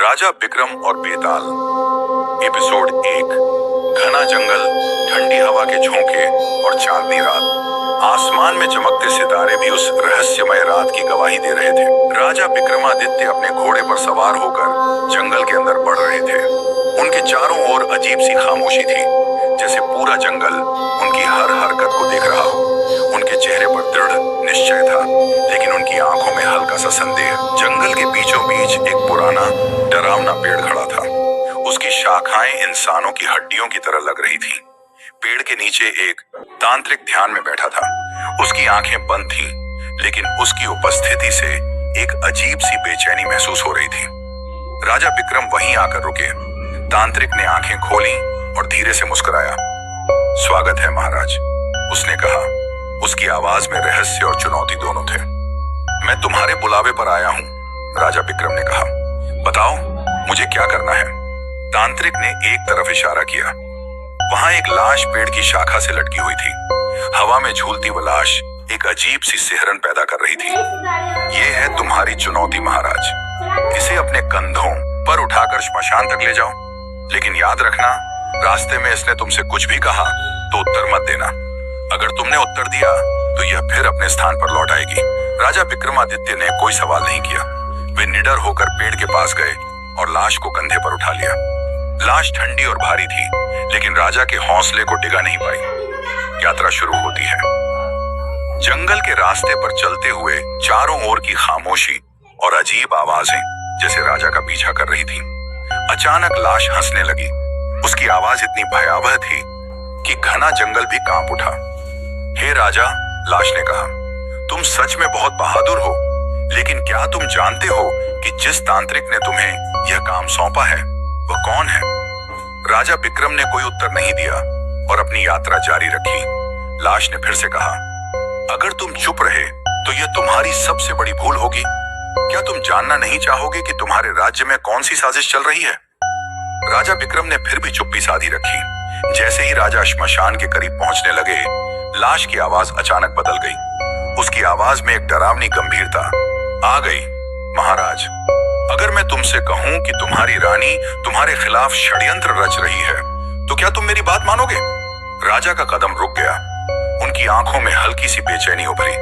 राजा बिक्रम और बेताल। एपिसोड 1। घना जंगल, ठंडी हवा के झोंके और चांदनी रात। आसमान में चमकते सितारे भी उस रहस्यमय रात की गवाही दे रहे थे। राजा विक्रमादित्य अपने घोड़े पर सवार होकर जंगल के अंदर बढ़ रहे थे। उनके चारों ओर अजीब सी खामोशी थी, जैसे पूरा जंगल उनकी हर हरकत को देख रहा हो। उनके चेहरे पर दृढ़ निश्चय था, लेकिन उनकी आंखों में हल्का सा संदेह। जंगल के बीचों बीच एक पुराना डरावना पेड़ खड़ा था। उसकी शाखाएं इंसानों की हड्डियों की तरह लग रही थी। पेड़ के नीचे एक तांत्रिक ध्यान में बैठा था। उसकी आंखें बंद थीं, लेकिन उसकी उपस्थिति से एक अजीब सी बेचैनी महसूस हो रही थी। राजा विक्रम वहीं आकर रुके। तांत्रिक ने आंखें खोली और धीरे से मुस्कुराया। स्वागत है महाराज, उसने कहा। उसकी आवाज में रहस्य और चुनौती दोनों थे। मैं तुम्हारे बुलावे पर आया हूं, राजा विक्रम ने कहा। बताओ, मुझे क्या करना है? तांत्रिक ने एक तरफ इशारा किया। वहां एक लाश पेड़ की शाखा से लटकी हुई थी। हवा में झूलती वो लाश एक अजीब सी सिहरन पैदा कर रही थी। ये है तुम्हारी चुनौती महाराज। इसे अपने कंधों पर उठाकर श्मशान तक ले जाओ, लेकिन याद रखना, रास्ते में इसने तुमसे कुछ भी कहा तो उत्तर मत देना। अगर तुमने उत्तर दिया तो यह फिर अपने स्थान पर लौट आएगी। राजा विक्रमादित्य ने कोई सवाल नहीं किया। वे निडर होकर पेड़ के पास गए और लाश को कंधे पर उठा लिया। लाश ठंडी और भारी थी, लेकिन राजा के हौसले को डिगा नहीं पाई। यात्रा शुरू होती है। जंगल के रास्ते पर चलते हुए चारों ओर की खामोशी और अजीब आवाजें जैसे राजा का पीछा कर रही थी। अचानक लाश हंसने लगी। उसकी आवाज इतनी भयावह थी कि घना जंगल भी कांप उठा। हे राजा, लाश ने कहा, तुम सच में बहुत बहादुर हो, लेकिन क्या तुम जानते हो कि जिस तांत्रिक ने तुम्हें यह काम सौंपा है वह कौन है? राजा विक्रम ने कोई उत्तर नहीं दिया और अपनी यात्रा जारी रखी। लाश ने फिर से कहा, अगर तुम चुप रहे तो यह तुम्हारी सबसे बड़ी भूल होगी। क्या तुम जानना नहीं चाहोगे कि तुम्हारे राज्य में कौन सी साजिश चल रही है? राजा विक्रम ने फिर भी चुप्पी साधी रखी। जैसे ही राजा श्मशान के करीब पहुंचने लगे, लाश की आवाज अचानक बदल गई। उसकी आवाज में एक डरावनी गंभीरता आ गई। महाराज, अगर मैं तुमसे कहूं कि तुम्हारी रानी तुम्हारे खिलाफ षड्यंत्र रच रही है, तो क्या तुम मेरी बात मानोगे? राजा का कदम रुक गया। उनकी आंखों में हल्की सी बेचैनी उभरी।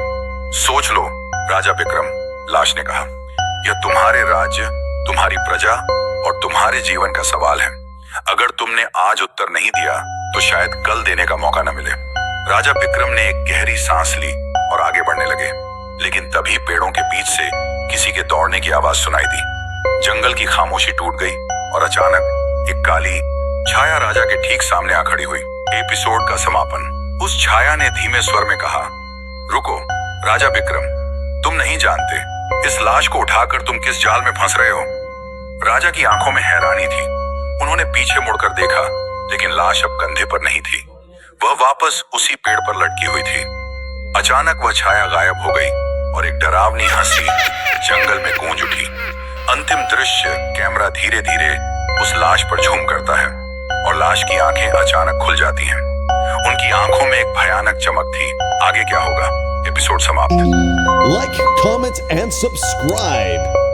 सोच लो राजा विक्रम, लाश ने कहा, यह तुम्हारे राज्य, तुम्हारी प्रजा और तुम्हारे जीवन का सवाल है। अगर तुमने आज उत्तर नहीं दिया तो शायद कल देने का मौका न मिले। राजा विक्रम ने एक गहरी सांस ली और आगे बढ़ने लगे, लेकिन तभी पेड़ों के बीच से किसी के दौड़ने की आवाज सुनाई दी। जंगल की खामोशी टूट गई और अचानक एक काली छाया राजा के ठीक सामने आ खड़ी हुई। एपिसोड का समापन। उस छाया ने धीमे स्वर में कहा, रुको राजा विक्रम, तुम नहीं जानते इस लाश को उठाकर तुम किस जाल में फंस रहे हो। राजा की आंखों में हैरानी थी। उन्होंने पीछे मुड़कर देखा, लेकिन लाश अब कंधे पर नहीं थी। वह वापस उसी पेड़ पर लटकी हुई थी। अचानक वह छाया गायब हो गई और एक डरावनी हंसी जंगल में गूंज उठी। अंतिम दृश्य, कैमरा धीरे धीरे उस लाश पर झूम करता है और लाश की आंखें अचानक खुल जाती हैं। उनकी आंखों में एक भयानक चमक थी। आगे क्या होगा? एपिसोड समाप्त। Like, comment, and subscribe.